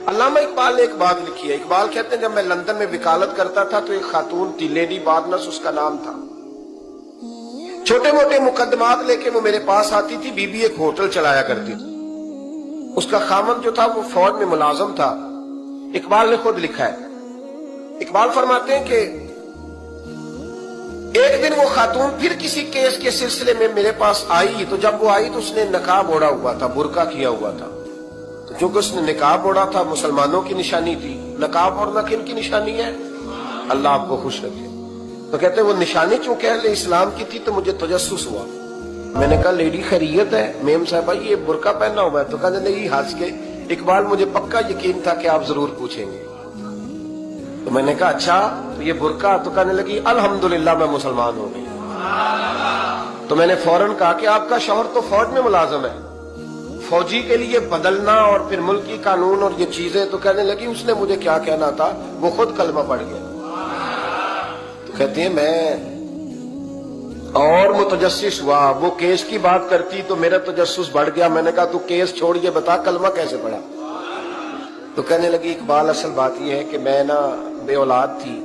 علامہ اقبال نے ایک بات لکھی ہے. اقبال کہتے ہیں جب میں لندن میں وکالت کرتا تھا تو ایک خاتون تھی, لیڈی بارنس اس کا نام تھا. چھوٹے موٹے مقدمات لے کے وہ میرے پاس آتی تھی. بی بی ایک ہوٹل چلایا کرتی تھی. اس کا خامن جو تھا وہ فوج میں ملازم تھا. اقبال نے خود لکھا ہے, اقبال فرماتے ہیں کہ ایک دن وہ خاتون پھر کسی کیس کے سلسلے میں میرے پاس آئی. تو جب وہ آئی تو اس نے نقاب اوڑھا ہوا تھا, برقع کیا ہوا تھا. تو چونکہ اس نے نقاب اوڑھا تھا مسلمانوں کی نشانی تھی. نقاب اوڑھنا کن کی نشانی ہے؟ اللہ آپ کو خوش رکھے. تو کہتے ہیں وہ نشانی چونکہ اہل اسلام کی تھی تو مجھے تجسس ہوا. میں نے کہا لیڈی خیریت ہے؟ میم صاحبہ یہ برقع پہنا ہوا ہے. تو کہنے لگی ہنس کے, اقبال مجھے پکا یقین تھا کہ آپ ضرور پوچھیں گے. تو میں نے کہا اچھا تو یہ برقع؟ تو کہنے لگی الحمدللہ میں مسلمان ہو گئی. تو میں نے فوراً کہا کہ آپ کا شوہر تو فوج میں ملازم ہے, فوجی کے لیے بدلنا اور پھر ملکی قانون اور یہ چیزیں. تو کہنے لگی اس نے مجھے کیا کہنا تھا, وہ خود کلمہ پڑھ گیا. تو کہتی ہیں میں اور متجسس ہوا. وہ کیس کی بات کرتی تو میرا تجسس بڑھ گیا. میں نے کہا تو کیس چھوڑ یہ بتا کلمہ کیسے پڑھا؟ تو کہنے لگی اقبال اصل بات یہ ہے کہ میں نا بے اولاد تھی,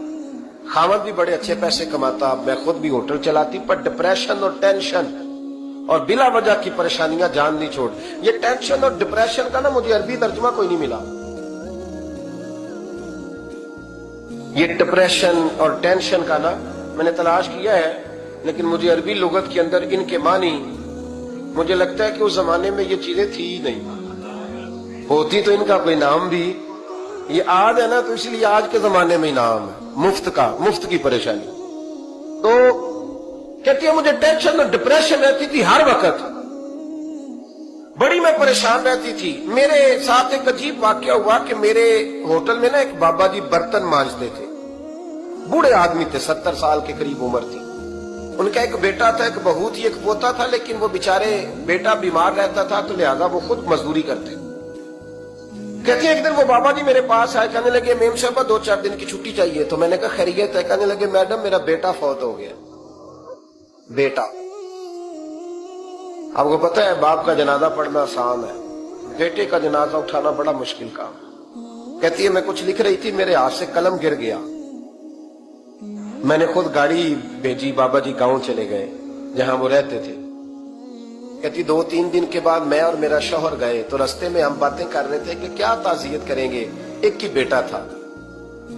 خامد بھی بڑے اچھے پیسے کماتا, میں خود بھی ہوٹل چلاتی, پر ڈپریشن اور ٹینشن اور بلا وجہ کی پریشانیاں جان نہیں چھوڑ. یہ ٹینشن اور ڈپریشن کا نا مجھے عربی ترجمہ کوئی نہیں ملا. یہ ڈپریشن اور ٹینشن کا نا میں نے تلاش کیا ہے, لیکن مجھے عربی لغت کے اندر ان کے معنی مجھے لگتا ہے کہ اس زمانے میں یہ چیزیں تھی ہی نہیں. ہوتی تو ان کا کوئی نام بھی, یہ آج ہے نا تو اس لیے آج کے زمانے میں ہی نام ہے مفت کا, مفت کی پریشانی. تو کہتی ہے مجھے ٹینشن اور ڈپریشن رہتی تھی ہر وقت, بڑی میں پریشان رہتی تھی. میرے ساتھ ایک عجیب واقعہ ہوا کہ میرے ہوٹل میں نا ایک بابا جی برتن مانجتے تھے. بوڑھے آدمی تھے, 70 سال کے قریب عمر تھی. ان کا ایک بیٹا تھا, ایک بہو تھی, ایک پوتا تھا, لیکن وہ بیچارے بیٹا بیمار رہتا تھا تو لہذا وہ خود مزدوری کرتے. کہتے ہیں ایک دن وہ بابا جی میرے پاس آئے, کہنے لگے میم صاحبہ 2-4 دن کی چھٹی چاہیے. تو میں نے کہا خیریت ہے؟ کہنے لگے میڈم میرا بیٹا فوت ہو گیا. بیٹا, آپ کو پتہ ہے باپ کا جنازہ پڑھنا آسان ہے, بیٹے کا جنازہ اٹھانا بڑا مشکل کام. کہتی ہے میں کچھ لکھ رہی تھی, میرے ہاتھ سے قلم گر گیا. میں نے خود گاڑی بھیجی, بابا جی گاؤں چلے گئے جہاں وہ رہتے تھے. کہتی 2-3 دن کے بعد میں اور میرا شوہر گئے تو رستے میں ہم باتیں کر رہے تھے کہ کیا تعزیت کریں گے. ایک کی بیٹا تھا,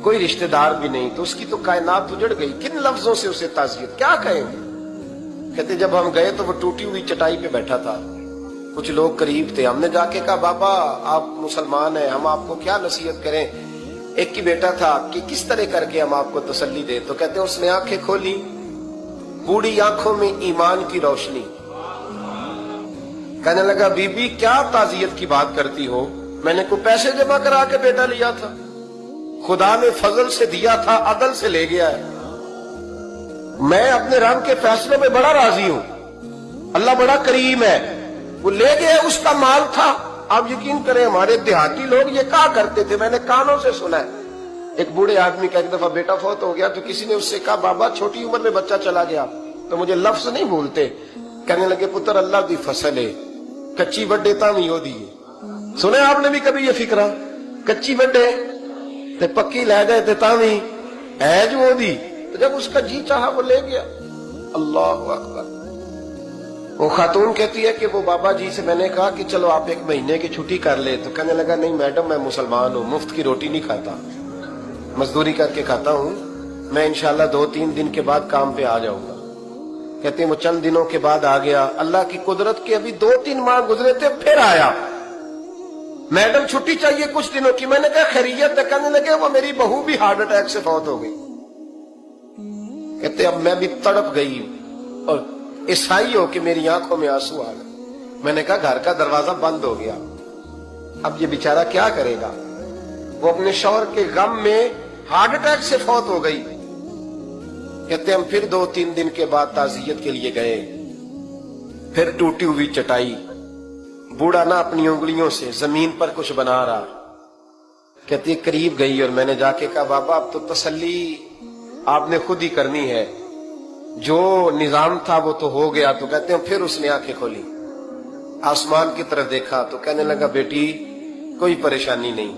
کوئی رشتہ دار بھی نہیں, تو اس کی تو کائنات اجڑ گئی, کن لفظوں سے اسے تعزیت کیا کہیں گے. کہتے جب ہم گئے تو وہ ٹوٹی ہوئی چٹائی پہ بیٹھا تھا, کچھ لوگ قریب تھے. ہم نے جا کے کہا بابا آپ مسلمان ہیں, ہم آپ کو کیا نصیحت کریں, ایک کی بیٹا تھا, کہ کس طرح کر کے ہم آپ کو تسلی دیں. تو کہتے اس نے آنکھیں کھولی, بوڑھی آنکھوں میں ایمان کی روشنی. کہنے لگا بی بی کیا تعزیت کی بات کرتی ہو, میں نے کوئی پیسے جمع کرا کے بیٹا لیا تھا, خدا نے فضل سے دیا تھا, عدل سے لے گیا ہے. میں اپنے رب کے فیصلوں میں بڑا راضی ہوں, اللہ بڑا کریم ہے, وہ لے گیا, اس کا مال تھا. آپ یقین کریں ہمارے دیہاتی لوگ یہ کہا کرتے تھے, میں نے کانوں سے سنا ہے. ایک بوڑھے آدمی کا ایک دفعہ بیٹا فوت ہو گیا تو کسی نے اس سے کہا بابا چھوٹی عمر میں بچہ چلا گیا تو مجھے لفظ نہیں بھولتے. کہنے لگے پتر اللہ دی فصل ہے, کچی وڈے تامی ہو دی. سنے آپ نے بھی کبھی یہ فکرہ, کچی وڈے تے پکی لے گئے تے تامی ہے جو ہو دی. تو جب اس کا جی چاہا وہ لے گیا. اللہ اکبر. وہ خاتون کہتی ہے کہ وہ بابا جی سے میں نے کہا کہ چلو آپ 1 مہینے کی چھٹی کر لے. تو کہنے لگا نہیں میڈم میں مسلمان ہوں, مفت کی روٹی نہیں کھاتا, مزدوری کر کے کھاتا ہوں, میں انشاءاللہ 2-3 دن کے بعد کام پہ آ جاؤں گا. کہتے ہیں وہ چند دنوں کے بعد آ گیا. اللہ کی قدرت کے ابھی 2-3 ماہ گزرے تھے, پھر آیا. میڈم چھٹی چاہیے کچھ دنوں کی. میں نے کہا خیریت ہے؟ کہنے لگے وہ میری بہو بھی ہارٹ اٹیک سے فوت ہو گئی. کہتے اب میں بھی تڑپ گئی اور عیسائی ہو کہ میری آنکھوں میں آنسو آ گئے. میں نے کہا گھر کا دروازہ بند ہو گیا, اب یہ بیچارہ کیا کرے گا. وہ اپنے شوہر کے غم میں ہارٹ اٹیک سے فوت ہو گئی. کہتے ہم پھر 2-3 دن کے بعد تعزیت کے لیے گئے. پھر ٹوٹی ہوئی چٹائی, بوڑھا نہ اپنی انگلیوں سے زمین پر کچھ بنا رہا. کہتی قریب گئی اور میں نے جا کے کہا بابا اب تو تسلی آپ نے خود ہی کرنی ہے, جو نظام تھا وہ تو ہو گیا. تو کہتے ہیں پھر اس نے آنکھیں کھولی, آسمان کی طرف دیکھا تو کہنے لگا بیٹی کوئی پریشانی نہیں,